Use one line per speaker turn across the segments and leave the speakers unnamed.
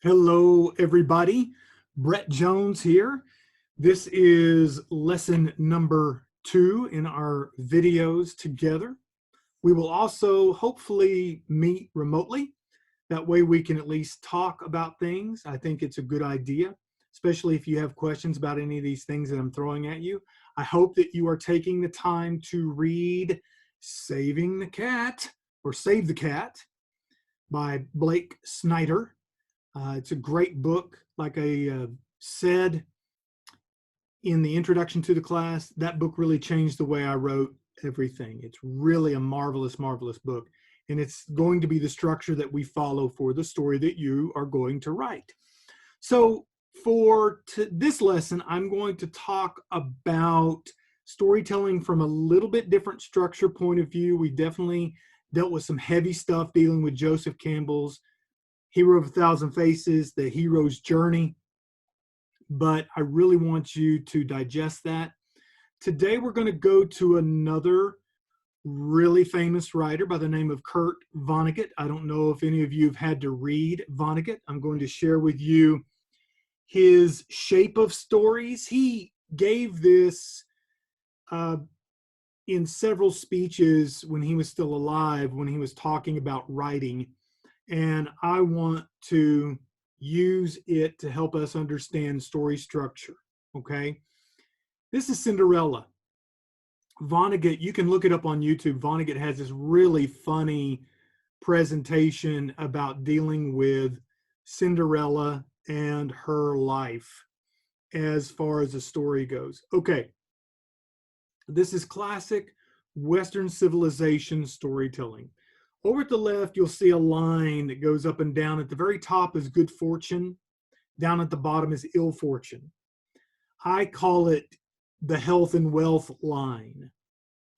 Hello, everybody. Brett Jones here. This is lesson number 2 in our videos together. We will also hopefully meet remotely. That way we can at least talk about things. I think it's a good idea, especially if you have questions about any of these things that I'm throwing at you. I hope that you are taking the time to read Saving the Cat or Save the Cat by Blake Snyder. It's a great book. Like I said in the introduction to the class, that book really changed the way I wrote everything. It's really a marvelous, marvelous book. And it's going to be the structure that we follow for the story that you are going to write. So for this lesson, I'm going to talk about storytelling from a little bit different structure point of view. We definitely dealt with some heavy stuff dealing with Joseph Campbell's Hero of a Thousand Faces, the hero's journey, but I really want you to digest that. Today we're going to go to another really famous writer by the name of Kurt Vonnegut. I don't know if any of you have had to read Vonnegut. I'm going to share with you his shape of stories. He gave this in several speeches when he was still alive, when he was talking about writing. And I want to use it to help us understand story structure, okay? This is Cinderella. Vonnegut, you can look it up on YouTube. Vonnegut has this really funny presentation about dealing with Cinderella and her life as far as the story goes. Okay, this is classic Western civilization storytelling. Over at the left, you'll see a line that goes up and down. At the very top is good fortune. Down at the bottom is ill fortune. I call it the health and wealth line.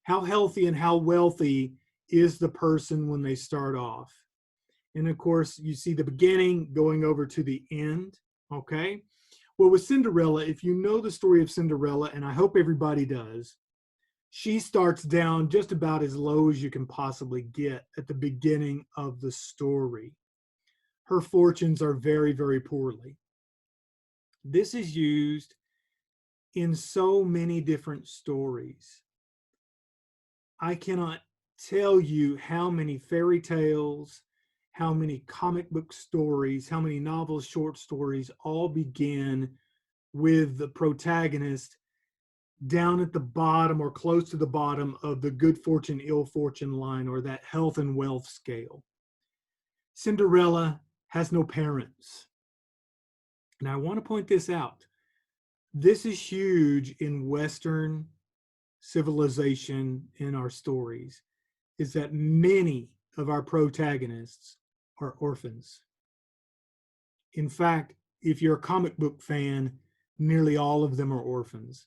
How healthy and how wealthy is the person when they start off? And of course, you see the beginning going over to the end, okay? Well, with Cinderella, if you know the story of Cinderella, and I hope everybody does, she starts down just about as low as you can possibly get at the beginning of the story. Her fortunes are very, very poorly. This is used in so many different stories. I cannot tell you how many fairy tales, how many comic book stories, how many novels, short stories all begin with the protagonist down at the bottom or close to the bottom of the good fortune, ill fortune line, or that health and wealth scale. Cinderella has no parents. And I want to point this out. This is huge in Western civilization in our stories, is that many of our protagonists are orphans. In fact, if you're a comic book fan, nearly all of them are orphans.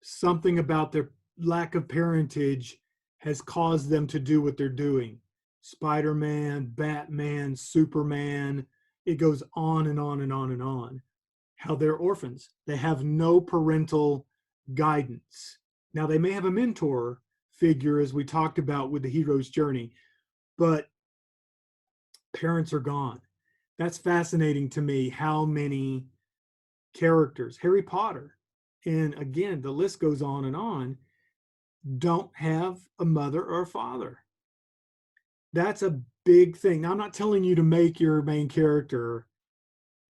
Something about their lack of parentage has caused them to do what they're doing. Spider-Man, Batman, Superman, it goes on and on and on and on. How they're orphans. They have no parental guidance. Now, they may have a mentor figure, as we talked about with the hero's journey, but parents are gone. That's fascinating to me, how many characters, Harry Potter, and again, the list goes on, don't have a mother or a father. That's a big thing. Now, I'm not telling you to make your main character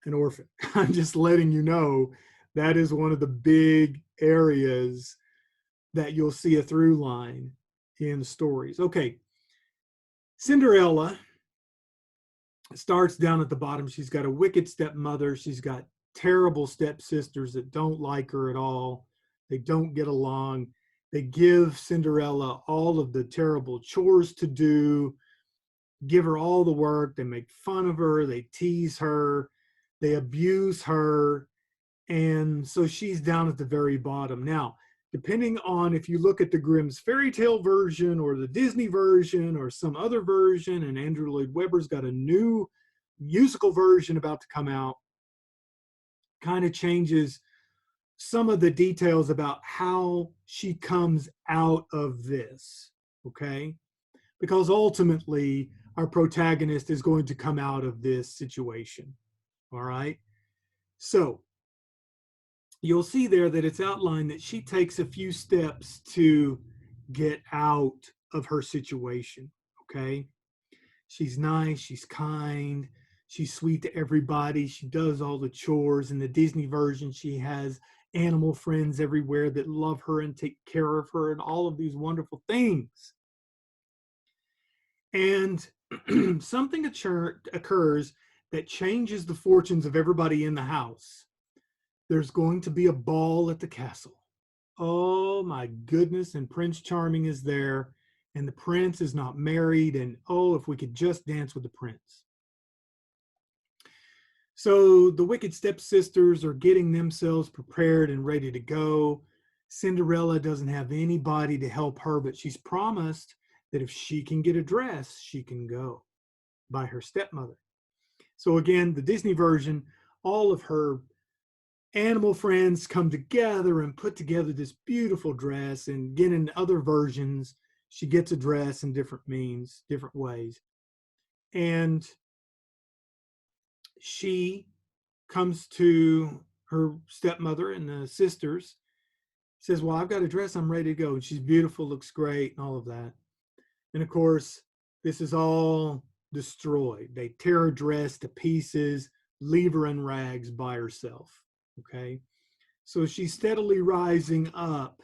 an orphan. I'm just letting you know that is one of the big areas that you'll see a through line in stories. Okay, Cinderella starts down at the bottom. She's got a wicked stepmother. She's got terrible stepsisters that don't like her at all. They don't get along. They give Cinderella all of the terrible chores to do, give her all the work. They make fun of her. They tease her. They abuse her. And so she's down at the very bottom. Now, depending on if you look at the Grimm's fairy tale version or the Disney version or some other version, and Andrew Lloyd Webber's got a new musical version about to come out, kind of changes some of the details about how she comes out of this, okay? Because ultimately, our protagonist is going to come out of this situation. All right. So you'll see there that it's outlined that she takes a few steps to get out of her situation. Okay. She's nice, she's kind, she's sweet to everybody, she does all the chores. In the Disney version, she has animal friends everywhere that love her and take care of her and all of these wonderful things. And something occurs that changes the fortunes of everybody in the house. There's going to be a ball at the castle. Oh my goodness, and Prince Charming is there, and the prince is not married, and oh, if we could just dance with the prince. So the wicked stepsisters are getting themselves prepared and ready to go. Cinderella doesn't have anybody to help her, but she's promised that if she can get a dress, she can go by her stepmother. So again, the Disney version, all of her animal friends come together and put together this beautiful dress. And again, in other versions, she gets a dress in different means, different ways. And she comes to her stepmother and the sisters, says, well, I've got a dress, I'm ready to go. And she's beautiful, looks great, and all of that. And of course, this is all destroyed. They tear her dress to pieces, leave her in rags by herself. Okay. So she's steadily rising up,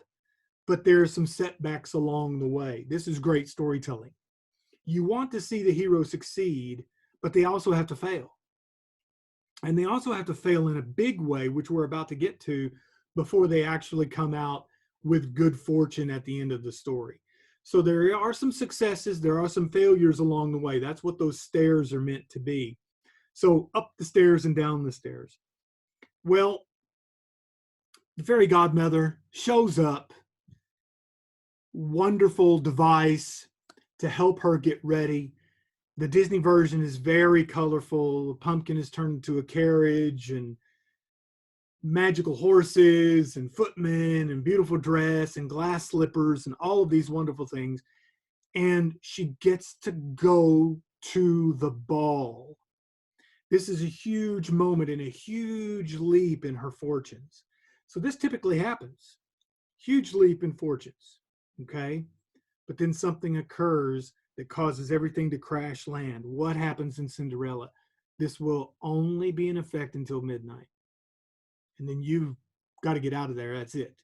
but there are some setbacks along the way. This is great storytelling. You want to see the hero succeed, but they also have to fail. And they also have to fail in a big way, which we're about to get to, before they actually come out with good fortune at the end of the story. So there are some successes, there are some failures along the way. That's what those stairs are meant to be. So up the stairs and down the stairs. Well, the fairy godmother shows up, wonderful device to help her get ready. The Disney version is very colorful. The pumpkin is turned into a carriage, and magical horses and footmen and beautiful dress and glass slippers and all of these wonderful things. And she gets to go to the ball. This is a huge moment and a huge leap in her fortunes. So this typically happens. Huge leap in fortunes. Okay. But then something occurs that causes everything to crash land. What happens in Cinderella? This will only be in effect until midnight. And then you've got to get out of there. That's it.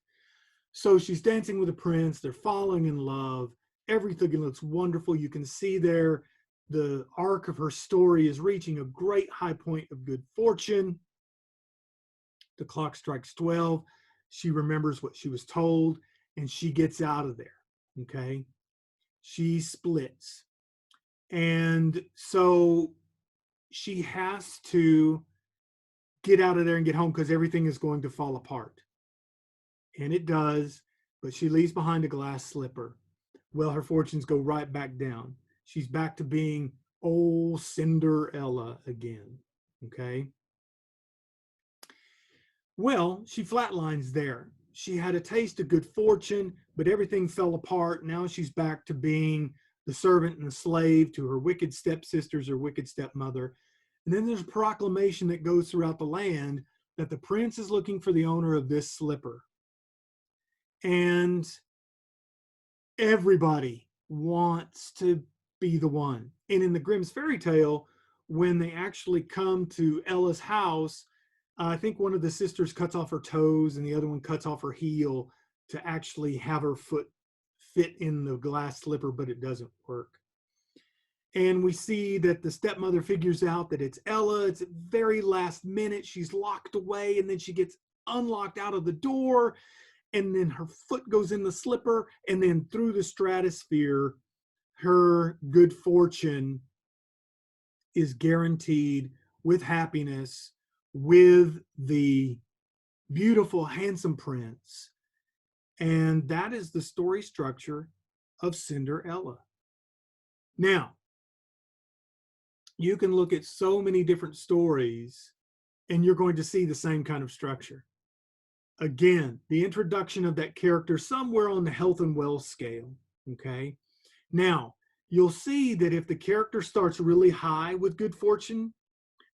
So she's dancing with the prince. They're falling in love. Everything looks wonderful. You can see there the arc of her story is reaching a great high point of good fortune. The clock strikes 12. She remembers what she was told, and she gets out of there. Okay. She splits. And so she has to get out of there and get home because everything is going to fall apart. And it does, but she leaves behind a glass slipper. Well, her fortunes go right back down. She's back to being old Cinderella again. Okay. Well, she flatlines there. She had a taste of good fortune, but everything fell apart. Now she's back to being the servant and the slave to her wicked stepsisters or wicked stepmother. And then there's a proclamation that goes throughout the land that the prince is looking for the owner of this slipper. And everybody wants to be the one. And in the Grimm's fairy tale, when they actually come to Ella's house, I think one of the sisters cuts off her toes and the other one cuts off her heel to actually have her foot fit in the glass slipper, but it doesn't work. And we see that the stepmother figures out that it's Ella. It's at very last minute. She's locked away, and then she gets unlocked out of the door, and then her foot goes in the slipper, and then through the stratosphere, her good fortune is guaranteed with happiness, with the beautiful, handsome prince. And that is the story structure of Cinderella. Now, you can look at so many different stories and you're going to see the same kind of structure. Again, the introduction of that character somewhere on the health and wealth scale. Okay. Now, you'll see that if the character starts really high with good fortune,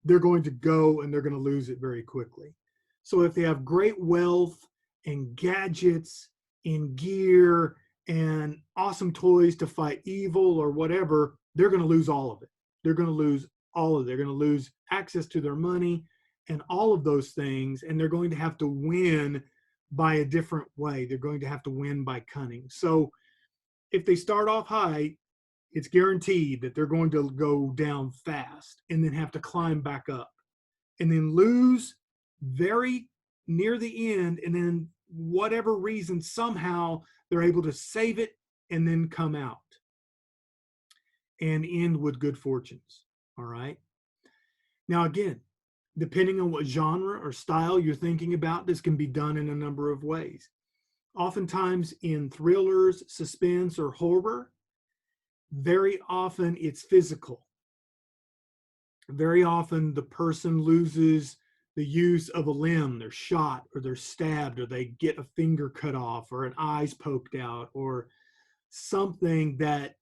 they're going to go and they're going to lose it very quickly. So if they have great wealth and gadgets and gear and awesome toys to fight evil or whatever, they're going to lose all of it. They're going to lose all of it. They're going to lose access to their money and all of those things. And they're going to have to win by a different way. They're going to have to win by cunning. So if they start off high, it's guaranteed that they're going to go down fast and then have to climb back up and then lose very near the end. And then whatever reason, somehow they're able to save it and then come out and end with good fortunes. All right. Now, again, depending on what genre or style you're thinking about, this can be done in a number of ways. Oftentimes in thrillers, suspense, or horror, very often it's physical. Very often the person loses the use of a limb. They're shot or they're stabbed or they get a finger cut off or an eye's poked out or something that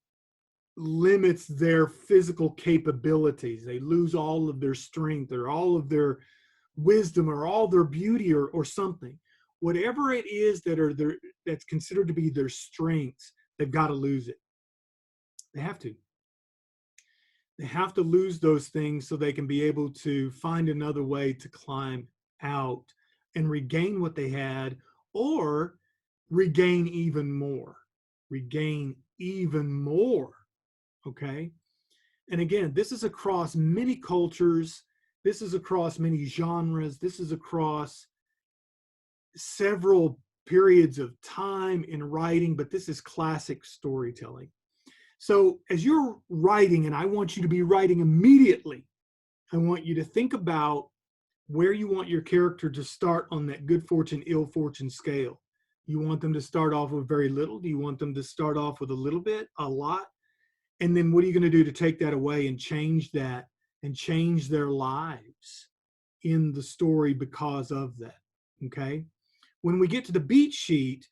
limits their physical capabilities. They lose all of their strength or all of their wisdom or all their beauty or something. Whatever it is that's considered to be their strengths, they've got to lose it. They have to. They have to lose those things so they can be able to find another way to climb out and regain what they had or regain even more. Regain even more. Okay? And again, this is across many cultures. This is across many genres. This is across several periods of time in writing, but this is classic storytelling. So as you're writing, and I want you to be writing immediately, I want you to think about where you want your character to start on that good fortune, ill fortune scale. You want them to start off with very little? Do you want them to start off with a little bit, a lot? And then what are you going to do to take that away and change that and change their lives in the story because of that? Okay. When we get to the beat sheet,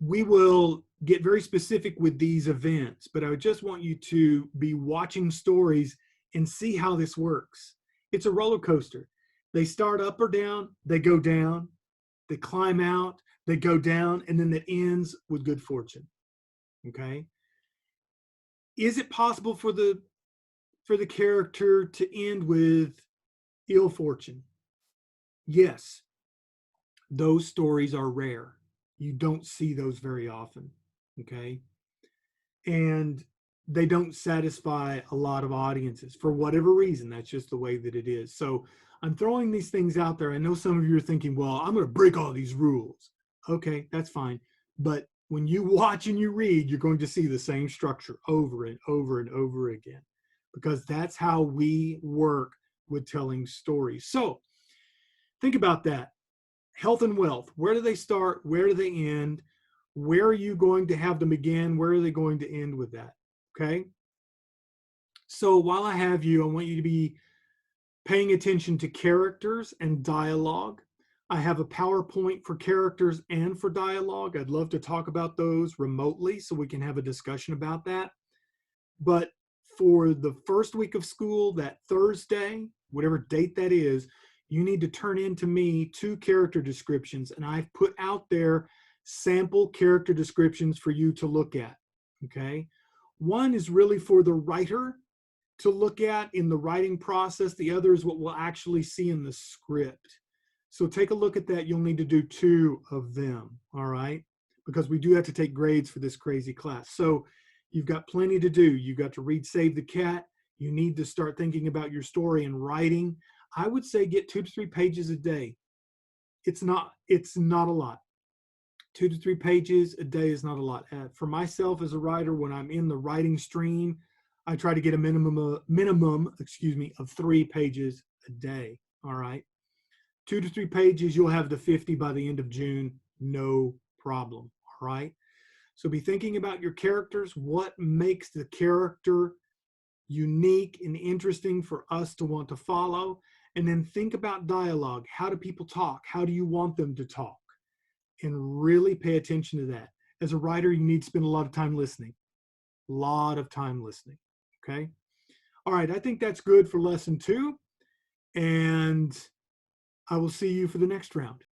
we will get very specific with these events, but I just want you to be watching stories and see how this works. It's a roller coaster. They start up or down, they go down, they climb out, they go down, and then it ends with good fortune. Okay. Is it possible for the character to end with ill fortune? Yes. Those stories are rare. You don't see those very often, okay? And they don't satisfy a lot of audiences for whatever reason. That's just the way that it is. So I'm throwing these things out there. I know some of you are thinking, well, I'm going to break all these rules. Okay, that's fine. But when you watch and you read, you're going to see the same structure over and over and over again, because that's how we work with telling stories. So think about that. Health and wealth. Where do they start? Where do they end? Where are you going to have them begin? Where are they going to end with that? Okay. So while I have you, I want you to be paying attention to characters and dialogue. I have a PowerPoint for characters and for dialogue. I'd love to talk about those remotely so we can have a discussion about that. But for the first week of school, that Thursday, whatever date that is, you need to turn in to me 2 character descriptions, and I've put out there sample character descriptions for you to look at, okay? One is really for the writer to look at in the writing process. The other is what we'll actually see in the script. So take a look at that. You'll need to do 2 of them, all right? Because we do have to take grades for this crazy class. So you've got plenty to do. You've got to read Save the Cat. You need to start thinking about your story and writing. I would say get 2 to 3 pages a day. It's not a lot. 2 to 3 pages a day is not a lot. For myself as a writer, when I'm in the writing stream, I try to get a minimum of 3 pages a day. All right. 2 to 3 pages, you'll have the 50 by the end of June, no problem. All right. So be thinking about your characters. What makes the character unique and interesting for us to want to follow? And then think about dialogue. How do people talk? How do you want them to talk? And really pay attention to that. As a writer, you need to spend a lot of time listening. A lot of time listening. Okay? All right, I think that's good for lesson 2. and I will see you for the next round.